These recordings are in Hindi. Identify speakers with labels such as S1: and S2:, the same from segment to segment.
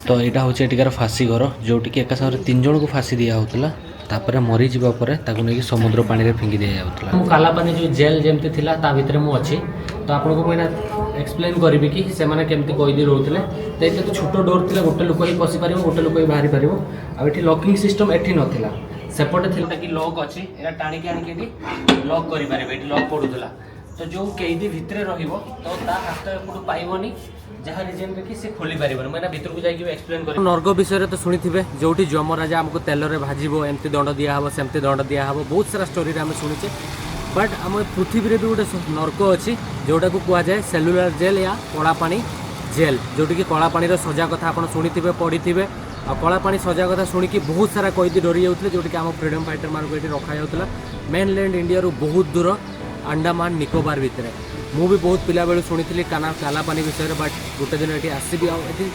S1: तो यहाँ हूँ एटिकार फाँसी घर जोटिक एका सागर 3 जन को फाँसी दिया होता तापर मरी जावा पर ताकू नहीं समुद्र पानी रे फिंगी दिया जाउतला। कालापानी जो जेल जमती थिला ता भितर मु अछि तो आपन को मैंने एक्सप्लेन करी कि से माने केमती कैदी रहउतले। तो ये तो छोटो डोर थिला गोटे लोक ही पसी पारिबो गोटे लोक ही बाहरी पारिबो। आ एठी लॉकिंग सिस्टम एठी नथिला सेपटे थिला कि लॉक अछि एरा टाणी के आनी केटी लॉक करि पारिबे एठी लॉक पडुतला। तो जो कैदी भितर रहिबो तो ता हाथ एपटू पाइबोनी जहाँ रिजन रे कि से खोली पारिबो मैंने भितर को जाई एक्सप्लेन करी। नर्क विषय तो शुणिथिबे जोटी जमराजा हमको तेल रे भाजिबो एमती दंड दिया हबो सेमती दंड दिया हबो बहुत सारा स्टोरी रे हम शुणिचे। बट आम पृथ्वी रे भी गोटे नर्क अच्छी जोटा को कह जाए सेलुलर जेल या कला पानी जेल जोटी कि कला पानी सजा कथा आप शुणिथिबे पढ़ी आ कला पानी सजा कथा शुणिकी बहुत सारा कैदी डरी जाते जोटी कि आम फ्रीडम फाइटर मान को रखा जाता मेनलैंड इंडिया रू बहुत दूर अंडमान निकोबार भितर। मु भी बहुत पिला बेलू शुणी काला पानी विषय में बट गोटे दिन ये आसबि आठी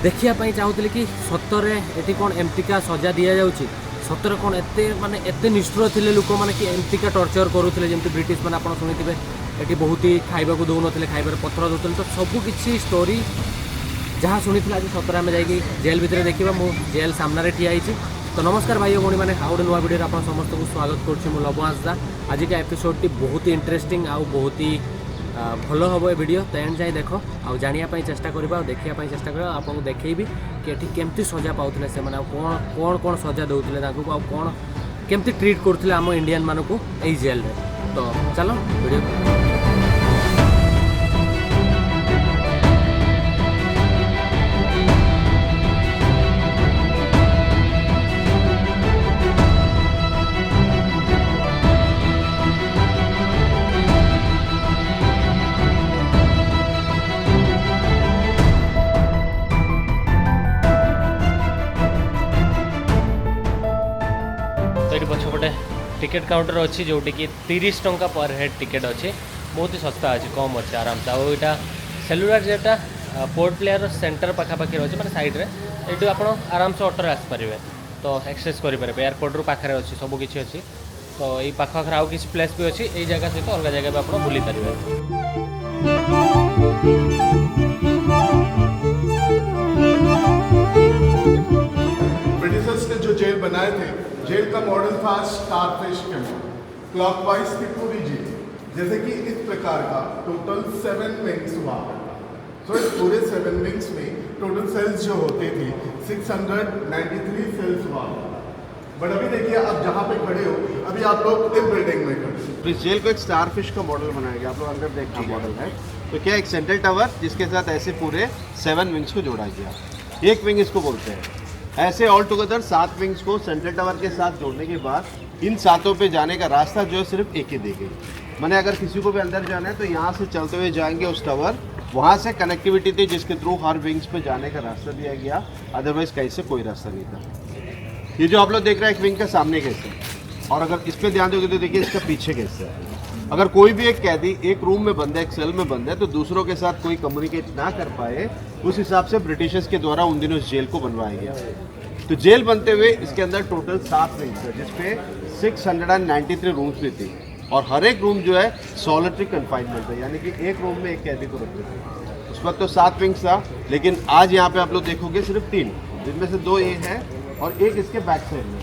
S1: देखापी चाहूली कि सतरे ये कौन एमतिका सजा दि जाऊँगी सतरे कौन एत माने एत निष्ठुर थे लोक मैंने कि एमतिका टर्चर करुले जमी ब्रिटिश मैंने आप शुणिथे ये बहुत ही खाइबा को दौन खाइबार पथर दूसरे। तो सबकि स्टोरी जहाँ शुणी आज सतरे आम जा जेल भितर देखा मु जेल सामने ठिया। तो नमस्कार भाई भौणी मैंने आउ नुआ वीडियो आप समस्त को स्वागत करुँ लवंश दा। आज का एपिसोड टी बहुत ही इंटरेस्टिंग आउ बहुत ही भल हम ये वीडियो तो एंड जाए देख आउ जानापी चेष्टा करवा देखापी चेष्टा कर आपको देखी कि ये केमती सजा पाते से कौन कौन कौन सजा दौले कौन केमती ट्रीट करते आम इंडियन मानक यही जेल रे। तो चलो वीडियो पछपटे टिकेट काउंटर अच्छी जोटी कि 30 टंका पर हेड टिकेट अच्छे बहुत ही सस्ता अच्छे कम अच्छे आराम से। और यहाँ सेलुलर जेटा पोर्ट प्लेयर सेंटर पाखापाखि अच्छे मैंने सैड में ये आप आराम से ऑटो आसपारे तो एक्सेस करेंगे एयरपोर्ट रू पाखे अच्छी सबकि अच्छी। तो ये पाखर आउ किसी प्लेस भी अच्छी यही जगह सहित अलग जगह भी आप बुली पारे।
S2: ब्रिटिशर्स ने जो जेल बनाए थे जेल का मॉडल था स्टारफिश कैंप। क्लॉकवाइज थी पूरी जेल जैसे कि इस प्रकार का टोटल 7 विंग्स हुआ। तो इस पूरे 7 विंग्स में टोटल सेल्स जो होते थे 693 सेल्स हुआ। बट अभी देखिए आप जहाँ पे खड़े हो अभी आप लोग इस बिल्डिंग में खड़े हो।
S3: इस जेल को एक स्टारफिश का मॉडल बनाया गया आप लोग अंदर देखिए मॉडल है। तो क्या एक सेंट्रल टावर जिसके साथ ऐसे पूरे 7 विंग्स को जोड़ा गया। एक विंग इसको बोलते हैं। ऐसे ऑल टुगेदर 7 विंग्स को सेंट्रल टावर के साथ जोड़ने के बाद इन सातों पे जाने का रास्ता जो है सिर्फ एक ही दी गई। मैंने अगर किसी को भी अंदर जाना है तो यहाँ से चलते हुए जाएंगे उस टावर वहाँ से कनेक्टिविटी थी जिसके थ्रू हर विंग्स पे जाने का रास्ता दिया गया। अदरवाइज कहीं से कोई रास्ता नहीं था। ये जो आप लोग देख रहे हैं एक विंग का सामने कैसे और अगर इस पर ध्यान दोगे तो देखिए इसका पीछे कैसे है। अगर कोई भी एक कैदी एक रूम में बंद है एक सेल में बंद है तो दूसरों के साथ कोई कम्युनिकेट ना कर पाए उस हिसाब से ब्रिटिशर्स के द्वारा उन दिनों इस जेल को बनवाया गया। तो जेल बनते हुए इसके अंदर टोटल 7 विंग्स है जिसपे 693 रूम्स भी थी और हर एक रूम जो है सॉलिटरी कन्फाइनमेंट है यानी कि एक रूम में एक कैदी को रखते थे। उस वक्त तो 7 विंग्स था लेकिन आज यहाँ पे आप लोग देखोगे सिर्फ 3 जिनमें से 2 ये हैं और एक इसके बैक साइड में।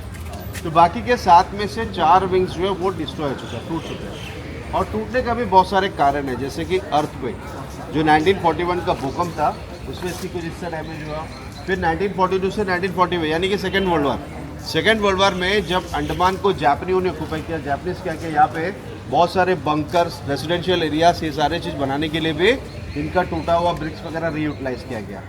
S3: तो बाकी के 7 में से 4 विंग्स जो है वो डिस्ट्रॉय हो चुका है टूट चुके हैं। और टूटने का भी बहुत सारे कारण है जैसे कि अर्थक्वेक जो 1941 का भूकंप था उसमें इसकी कुछ हिस्सा डैमेज हुआ। फिर 1942 से 1940 यानी कि सेकेंड वर्ल्ड वार में जब अंडमान को जापानियों ने ऑक्यूपाई किया जापानीज क्या किया यहाँ पे बहुत सारे बंकर्स रेजिडेंशियल एरियाज ये सारे चीज़ बनाने के लिए भी इनका टूटा हुआ ब्रिक्स वगैरह रीयूटिलाइज किया गया।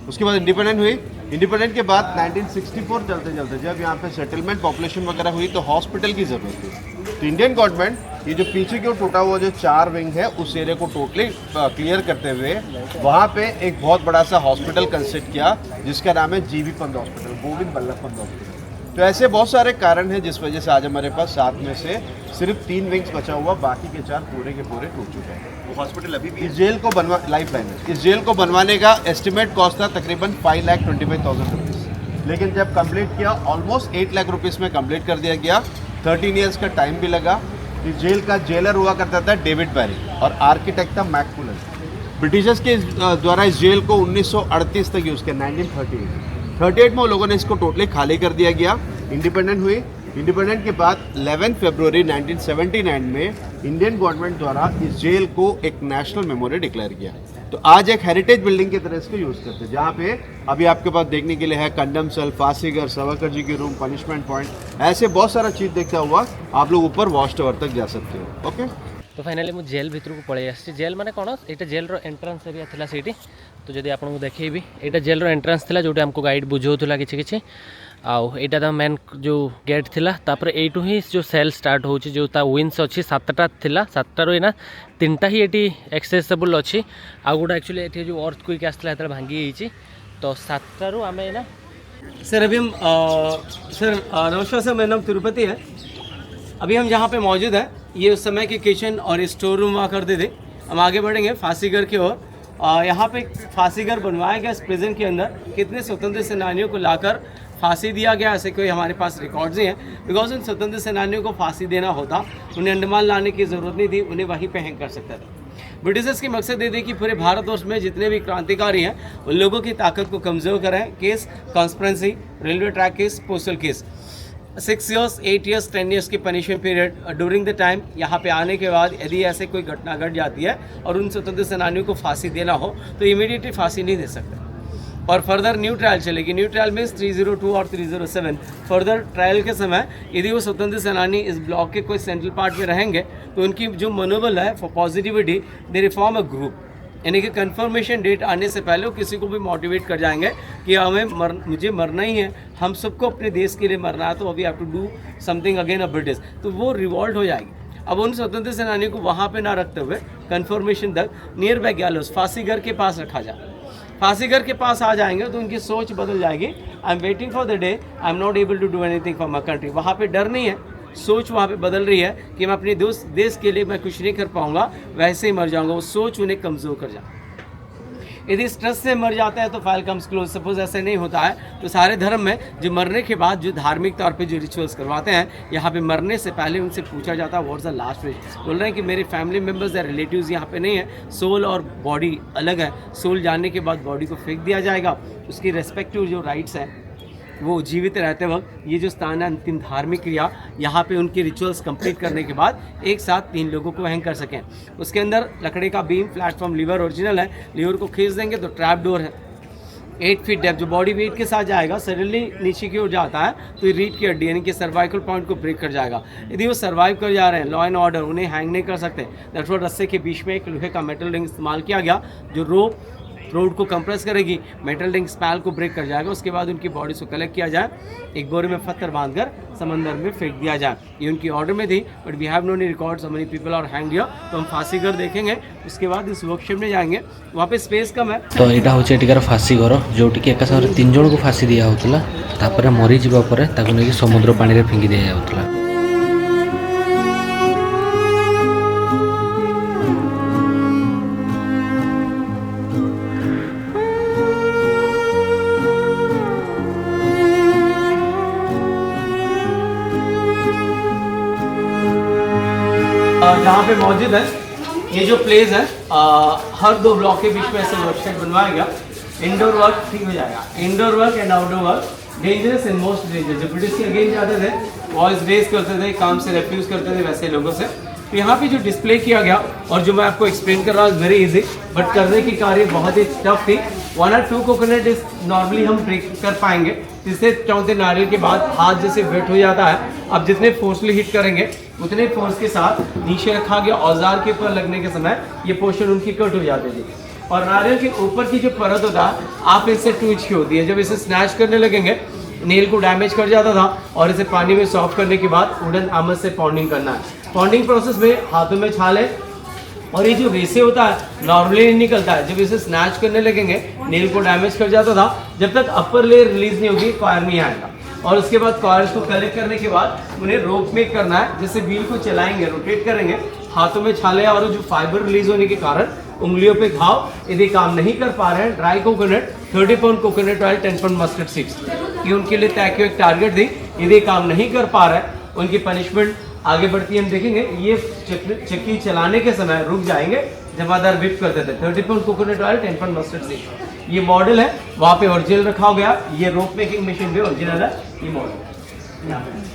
S3: उसके बाद इंडिपेंडेंट हुई। इंडिपेंडेंट के बाद 1964 चलते चलते जब यहाँ पे सेटलमेंट पॉपुलेशन वगैरह हुई तो हॉस्पिटल की ज़रूरत थी। तो इंडियन गवर्नमेंट ये जो पीछे की ओर टूटा हुआ जो 4 विंग है उस एरिया को टोटली क्लियर करते हुए वहाँ पे एक बहुत बड़ा सा हॉस्पिटल कंस्ट्रक्ट किया जिसका नाम है GB Pant hospital Govind Ballabh Pant hospital. तो ऐसे बहुत सारे कारण हैं जिस वजह से आज हमारे पास 7 में से सिर्फ 3 विंग्स बचा हुआ बाकी के 4 पूरे के पूरे टूट चुके हैं।
S2: वो हॉस्पिटल अभी भी
S3: इस जेल को लाइफ लाइन है। इस जेल को बनवाने का एस्टिमेट कॉस्ट था तकरीबन 5,25,000 रुपीज़ लेकिन जब कंप्लीट किया ऑलमोस्ट 8 लाख रुपीज़ में कंप्लीट कर दिया गया। 13 ईयर्स का टाइम भी लगा। इस जेल का जेलर हुआ करता था डेविड बैरी और आर्किटेक्ट था मैककुलन। ब्रिटिशर्स के द्वारा इस जेल को 1938 तक यूज़ किया, 1938 में वो लोगों ने इसको टोटली खाली कर दिया गया। इंडिपेंडेंट हुई, इंडिपेंडेंट के बाद 11 फरवरी 1979 में इंडियन गवर्नमेंट द्वारा इस जेल को एक नेशनल मेमोरी डिक्लेयर किया। तो आज एक हेरिटेज बिल्डिंग की तरह इसको यूज़ करते हैं, जहाँ पे अभी आपके पास देखने के लिए है कंडम सेल, फांसीगर, सावरकर जी की रूम, पनिशमेंट पॉइंट, ऐसे बहुत सारा चीज़ देखता हुआ आप लोग ऊपर वॉच टावर तक जा सकते हो। ओके,
S1: तो फाइनाली मुझे जेल भितर को पड़े आसी। जेल माने कौन, यहाँ जेल एंट्रांस एरिया था सीटी। तो जब आपको देखी यहाँ जेल एंट्रांस था, जो आमको गाइड बुझाऊला कि आईटा तो मेन जो गेट थिला, तापर एटू ही जो सेल स्टार्ट हो जो विंग्स अच्छी 7टा थिला, 7टारू ना 3टा ही ये एक्सेसेबल अच्छी। आउ गोटे एक्चुअली ये जो अर्थ क्विक आसला भांगी, तो 7टारू आम ना।
S4: सर अभी हम सर नमस्कार सर, मेरा नाम तिरुपति है। अभी हम जहाँ पे मौजूद हैं, ये उस समय की किचन और स्टोर रूम हुआ करते थे। हम आगे बढ़ेंगे फांसीगर की ओर। यहाँ पे फांसीगर बनवाया गया इस प्रिजन के अंदर। कितने स्वतंत्र सेनानियों को लाकर फांसी दिया गया, ऐसे कोई हमारे पास रिकॉर्ड्स ही हैं। बिकॉज उन स्वतंत्र सेनानियों को फांसी देना होता, उन्हें अंडमान लाने की ज़रूरत नहीं थी, उन्हें वहीं पे हैंग कर सकता था। ब्रिटिशर्स के मकसद ये थे कि पूरे भारतवर्ष में जितने भी क्रांतिकारी हैं उन लोगों की ताकत को कमज़ोर करें। Case conspiracy, railway track case, postal case, 6 years, 8 years, 10 years की punishment period during the time. यहाँ पे आने के बाद यदि ऐसे कोई घटना घट जाती है और उन स्वतंत्र सेनानियों को फांसी देना हो तो इमीडिएटली फांसी नहीं दे सकते, और फर्दर न्यू ट्रायल चलेगी। न्यू ट्रायल मीन्स 302 और 307। फर्दर ट्रायल के समय यदि वो स्वतंत्र सेनानी इस ब्लॉक के कोई सेंट्रल पार्ट में रहेंगे तो उनकी जो मनोबल है for positivity, they reform a group, यानी कि कंफर्मेशन डेट आने से पहले वो किसी को भी मोटिवेट कर जाएंगे कि मुझे मरना ही है, हम सबको अपने देश के लिए मरना है, तो अभी have to do something again a British. तो वो रिवॉल्ट हो जाएगी। अब उन स्वतंत्र सेनानियों को वहाँ पे ना रखते हुए कंफर्मेशन तक नियर बाय गैलोस फांसीगर के पास रखा जाए। फांसीगर के पास आ जाएंगे तो उनकी सोच बदल जाएगी। I am waiting for the day I am not able to do anything for my country. वहाँ पे डर नहीं है, सोच वहाँ पे बदल रही है कि मैं अपने देश के लिए मैं कुछ नहीं कर पाऊँगा, वैसे ही मर जाऊँगा। वो सोच उन्हें कमज़ोर कर जाए। यदि स्ट्रेस से मर जाता है तो फाइल कम्स क्लोज। सपोज ऐसे नहीं होता है तो सारे धर्म में जो मरने के बाद जो धार्मिक तौर पे जो रिचुअल्स करवाते हैं, यहाँ पे मरने से पहले उनसे पूछा जाता है व्हाट्स द लास्ट विश। बोल रहे हैं कि मेरे फैमिली मेम्बर्स या रिलेटिव्स यहाँ पे नहीं है, सोल और बॉडी अलग है। सोल जाने के बाद बॉडी को फेंक दिया जाएगा, उसकी रेस्पेक्टिव जो राइट्स हैं वो जीवित रहते वक्त ये जो स्थान है अंतिम धार्मिक क्रिया, यहाँ पे उनकी रिचुअल्स कंप्लीट करने के बाद एक साथ 3 लोगों को हैंग कर सकें। उसके अंदर लकड़ी का बीम, प्लेटफॉर्म, लीवर ओरिजिनल है। लीवर को खींच देंगे तो ट्रैप डोर है 8 फीट डेप्थ, जो बॉडी वेट के साथ जाएगा, सडनली नीचे की ओर जाता है तो ये रीढ़ की हड्डी यानी कि सर्वाइकल पॉइंट को ब्रेक कर जाएगा। यदि वो सर्वाइव कर जा रहे हैं, लॉ एंड ऑर्डर, उन्हें हैंग नहीं कर सकते। दैट्स व्हाट रस्से के बीच में एक लोहे का मेटल रिंग इस्तेमाल किया गया जो रोड को कंप्रेस करेगी, मेटल रिंग स्पैल को ब्रेक कर जाएगा। उसके बाद उनकी बॉडी को कलेक्ट किया जाए, एक बोरे में पत्थर बांधकर समंदर में फेंक दिया जाए। ये उनकी ऑर्डर में थी, but we have no any records how many people are hanged here. तो हम फांसीगर देखेंगे, उसके बाद इस वर्कशॉप में जाएंगे, वहाँ पे स्पेस कम है।
S1: तो यहाँ हूँ एटिकार फांसीघर, जोटिक एका साथ 3 जन को फांसी दिया होता, मरी जावा पर ताकू नहीं समुद्र पानी में फिंगी दिया जाउतला।
S4: जहाँ पे मौजूद है ये जो प्लेस है, हर 2 ब्लॉक के बीच में ऐसे वर्कशॉप बनवाया गया। इंडोर वर्क ठीक हो जाएगा, indoor work and outdoor work. Dangerous and most dangerous, जो ब्रिटिश के अगेंस्ट जाते थे, वॉइस रेस करते थे, काम से रेफ्यूज़ करते थे वैसे लोगों से। तो यहाँ पे जो डिस्प्ले किया गया और जो मैं आपको एक्सप्लेन कर रहा हूँ वेरी इजी, बट करने की कार्य बहुत ही टफ थी। 1 or 2 कोकोनट इस नॉर्मली हम ब्रेक कर पाएंगे, जिससे चौथे नारियल के बाद हाथ जैसे वेट हो जाता है। अब जितने फोर्सली हिट करेंगे उतने फोर्स के साथ नीचे रखा गया औजार के ऊपर लगने के समय ये पोर्शन उनकी कट हो जाती थी। और नारियल के ऊपर की जो परत होता है आप इससे टूच की होती है, जब इसे स्नैच करने लगेंगे नेल को डैमेज कर जाता था। और इसे पानी में सॉफ्ट करने के बाद वुडन हैमर से पॉन्डिंग करना है। पॉन्डिंग प्रोसेस में हाथों में छाल है और ये जो रेसे होता है नॉर्मली नहीं निकलता है। जब इसे स्नैच करने लगेंगे नेल को डैमेज कर जाता था। जब तक अपर लेयर रिलीज नहीं होगी कॉयर नहीं आएगा। और उसके बाद कॉयर्स को कलेक्ट करने के बाद उन्हें रोप मेक करना है, जिससे व्हील को चलाएंगे, रोटेट करेंगे। हाथों में छाले और जो फाइबर रिलीज होने के कारण उंगलियों पे घाव, यदि काम नहीं कर पा रहे हैं, dry coconut, 30 pound coconut oil, 10 pound mustard seeds, ये उनके लिए तय की एक टारगेट थी। यदि काम नहीं कर पा रहे हैं उनकी पनिशमेंट आगे बढ़ती है, हम देखेंगे। ये चक्की चलाने के समय रुक जाएंगे जमादार विप करते थे। 30 कोकोनट ऑयल, 10 मस्टर्ड सीड। ये मॉडल है, वहाँ पे ओरिजिनल रखा हो गया। ये रोप मेकिंग मशीन भी ओरिजिनल है, ये मॉडल यहाँ पे।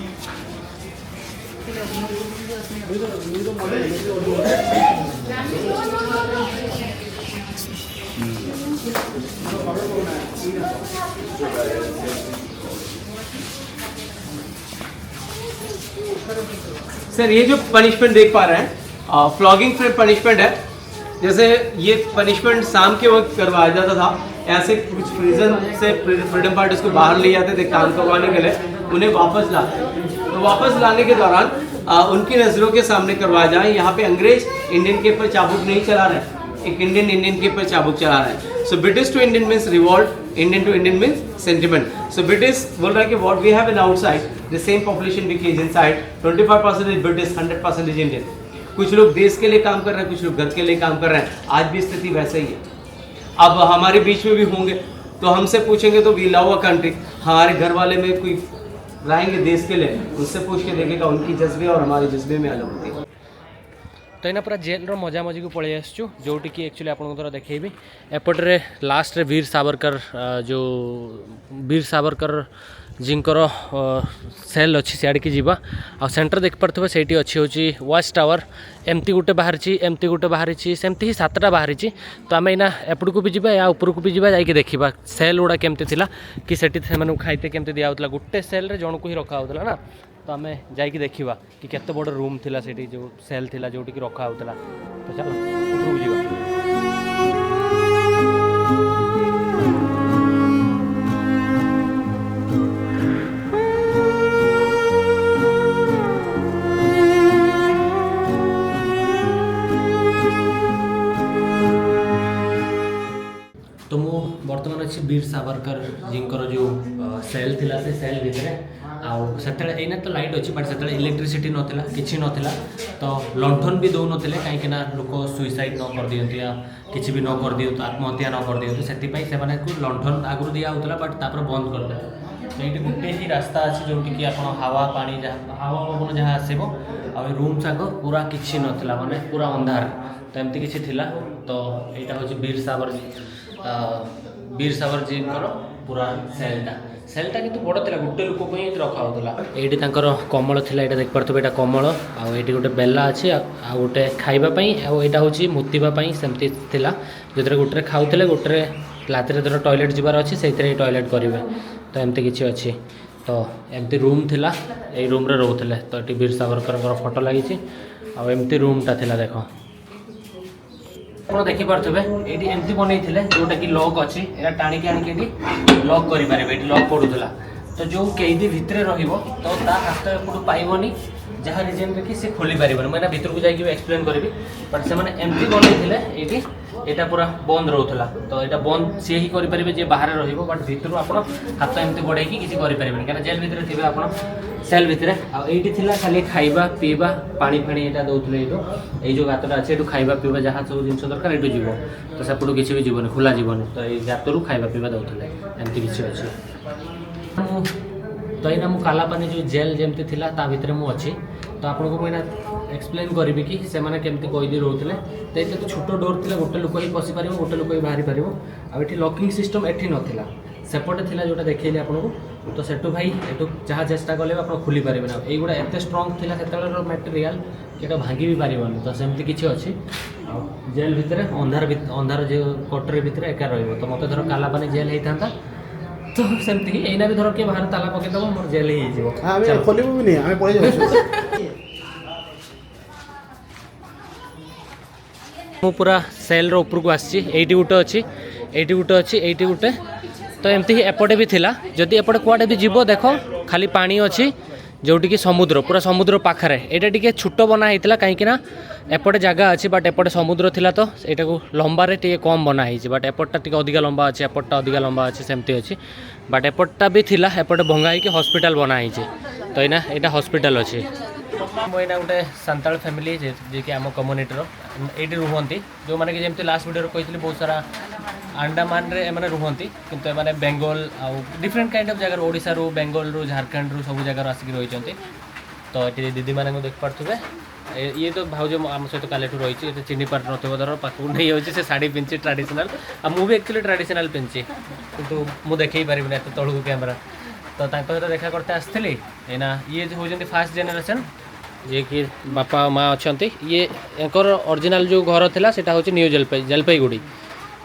S4: सर ये जो पनिशमेंट देख पा रहे हैं, फ्लॉगिंग फ्री पनिशमेंट है। जैसे ये पनिशमेंट शाम के वक्त करवाया जाता था, ऐसे कुछ प्रिजन से फ्रीडम फाइटर्स को बाहर ले जाते थे काम करवाने के लिए, उन्हें वापस लाते। तो वापस लाने के दौरान उनकी नज़रों के सामने करवाया जाए। यहाँ पे अंग्रेज इंडियन के ऊपर चाबुक नहीं चला रहे, एक इंडियन के ऊपर चाबुक चला रहा है। So British to Indian means revolt, Indian to Indian means sentiment. So British बोल रहा है कि what we have in outside the same population we cage inside, 25% is British, 100% is Indian. कुछ लोग देश के लिए काम कर रहे हैं, कुछ लोग घर के लिए काम कर रहे हैं। आज भी स्थिति वैसे ही है। अब हमारे बीच में भी होंगे तो हमसे पूछेंगे तो वी लव अ कंट्री, हमारे घर वाले में कोई रहेंगे देश के लिए, उससे पूछ के देखेगा, उनकी जज्बे और हमारे जज्बे में अलग होती है।
S1: तो यहाँ पूरा जेल मजा मजी को पलि आसचु जोटी कि एक्चुअली आपको द्वारा देखी एपटे लास्ट रे वीर सावरकर जो वीर सावरकर जिंकर सेल अच्छी सियाड़ की जीवा आ सेंटर देख पारे से अच्छी हूँ वाच टावर एमती गोटे बाहरी एमती गोटे बाहरी सेमती ही 7टा बाहरी। तो आम एना एपट को भी जावा या ऊपर को भी जावा जाकि देखा सेल गुड़ा केमती थिला कि सेठी से खाइते केमती दिया होता गोटे सेल रे जन को ही रखा होता ना। तो आम जाकि देखा कि केते बड़ रूम थिला सेठी जो सेल थिला जोटी कि रखा होता। तो चलो ऊपर को जावा। तो मु बर्तमान अच्छी वीर सावरकर जिंकर जो सेल थिला से सेल भितर आना तो लाइट अच्छी बट से इलेक्ट्रिसिटी नाला कि नाला। तो लंठन भी दौन थे कहीं लोक सुइसाइड न कर दियंतु या किसी भी न कर दियंतु आत्महत्या न कर दियंतु से लंठन आगुरी दिया होता बट तापर बंद करदे। तो ये गोटे ही रास्ता अच्छे जोटि कि आप हावा पानी जहाँ हावा पवन जहाँ आसो आ रूम जाक पूरा किसी नाला माने पूरा अंधार। तो एमती किसी थिला। तो यहाँ हूँ वीर सावर जी पूरा सेलटा कि बड़ था गोटे लोक रखा होता। ये कमल थी यहाँ देख पारे यहाँ कमल आठ गोटे बेला अच्छे आ गोटे खावाई आईटा हूँ मुतापाई सेमती थिला जो गोटे खाऊे गोटे रातिर जो टॉयलेट जीवार अच्छी से टॉयलेट करेंगे। तो एमती किसी अच्छी। तो एमती रूम थिला ये रूम रे रोते। तो ये वीर सावरकर फोटो लगी आमती रूमटा थिला देख आप देखिपे ये एमती बनई जोटा कि लॉक अच्छी यहाँ टाणी आनिक लॉक करें लॉक पड़ूला। तो जो कैदी भितर रहिबो तो ता हाथ एपटू पाइबनी जहाँ रिजन कि सी खोली पार मैं भीतर को जाकि एक्सप्लेन करी बट से एमती बनई ये यहाँ पूरा बंद रोला। तो यहाँ बंद सी ही करेंगे जे बाहर रहिबो बट भीतर आप हाथ एमती बढ़े किसी करेंगे क्या जेल भितर थे आप सेल भितर आईटी खाली खाइबा पीवा पानी फाणी यहाँ दौले ये जो गातटा अच्छे ये खाइबा पीवा जहाँ सब जिन दरकार ये जीव। तो सेपटू किसी भी जीवन खोला जीवन। तो ये गातरू खाइबा पीवा दौले एमती किसी अच्छे। तो यहाँ मु कालापानी जो जेल जमती थिला ता भितर मु अच्छी। तो आपको मुझे एक्सप्लेन करी कि से केमती कैदी रोते। तो ये तो छोट डोर थी गोटे लोक ही पशि पार गोटे लोक ही बाहरी पार आठी लॉकिंग सिस्टम एठी नाला सेपटे थिला जोटा देखिए आपको। तो सेटू भाई एटू जहाँ चेष्टा कले आप खोली पारे ना युवा एत स्ट्रंग थिला से मटेरियल कि भांगी भी पारन। तो सेमती किसी अच्छी जेल भितर अंधार जो कोटरी भितर एका रही। तो मत धर कालापानी जेल होता तो सेमती ही एना भी धर किए बाहर ताला पकईदेव मोर जेल ही
S2: खोलू भी नहीं आम पड़े
S1: मु पूरा सेल ऊपर को आसी गोटे अच्छी ये गोटे अच्छी ये गोटे। तो एमती ही एपटे भी थिला जदि एपटे कुआडे भी जीव देख खाली पानी अच्छी जोटी कि समुद्र पूरा समुद्र पाखरे यहाँ टी छोट बना होता कहीं एपटे जगह अच्छी बट एपटे समुद्र थिला। तो यहाँ को लंबारे टी कम बनाई बट एपटा टी अधिका लंबा अच्छे एपटा अधिका लंबा अच्छे सेमती अच्छी बट एपटा भी थिला एपटे भंगा हो हॉस्पिटल बनाई। तो यहाँ हॉस्पिटल अच्छी। मुझे गोटे सांताल फैमिली जी कि आम कम्युनिटर ये रुहति जो मैंने कि जमी लास्ट वीडियो कही बहुत सारा अंडमान रे एमाने रुहति किंतु एमाने बेंगल आ डिफरेंट काइंड ऑफ जगह ओडिशा रू बेंगल रू झारखंड रू सब जगह आसिक रही। तो ये दीदी मैंने देख पारे ये तो भाउज आम सहित काली रही है चिन्ह पार नथिबो धर पाखु नहीं होची से साड़ी पिंची ट्रेडिशनल आ मु भी एक्चुअली ट्रेडिशनल पिंची किंतु मु देखै परिबिना एत तळु कैमरा तो तांको सहित देखा करते आसथिली एना ये होजंती फास्ट जनरेशन जे कि बापा माँ अच्छा ये एंकर ओरिजिनल जो घर थिला सेटा होची न्यू जलपाईगुड़ी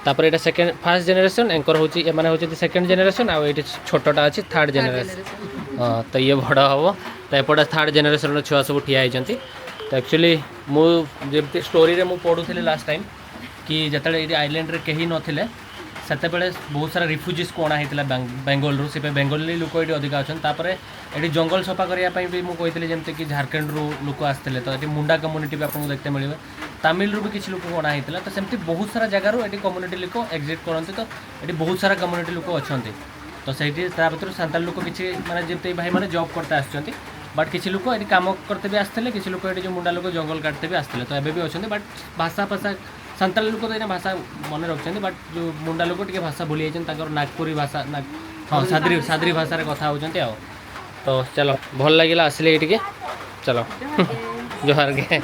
S1: तापर एटा सेकंड फास्ट जनरेशन एंकर होची माने होची सेकंड जनरेशन आ एटी छोटटा अछि थर्ड जनरेशन हाँ तो ये बड़ हम तो एपटे थर्ड जनरेशन छुआ सब ठिया होती तो एक्चुअली मुझे स्टोरी रे मु पढ़ुली लास्ट टाइम कि जिते ये आइलैंड रे कहीं नथिले सेतेबेले बहुत सारा रिफ्यूजीज को अणा होता बेंगल रू से बेंगली लोक ये अधिक अच्छा ये जंगल सफा करने भी मुझे जमती कि झारखंड रू लोक आसते तो ये मुंडा कम्युनिटी भी आपको देखते मिले तमिल रू भी किसी लोक अणा होता तो सेमती बहुत सारा जगार ये कम्युनिटी लोक एग्जिट करते तो ये बहुत सारा कम्युनिटी लोक अच्छा तो सही भर सांताल लोक किसी माने जमती भाई मैंने जॉब करते आसुँच बट किसी लोक ये कम करते भी आसते किसी लोक ये जो मुंडा लोक जंगल काटते भी आसते तो एबे भी अच्छा बट भाषा भाषा सांताल लोक तो ये भाषा मन रखते बट जो मुंडा लोक टे भाषा भूली जाइए नागपुरी भाषा हाँ सादरी भाषा कथा होती तो चलो भल लगे आसिले ये चलो जोहार के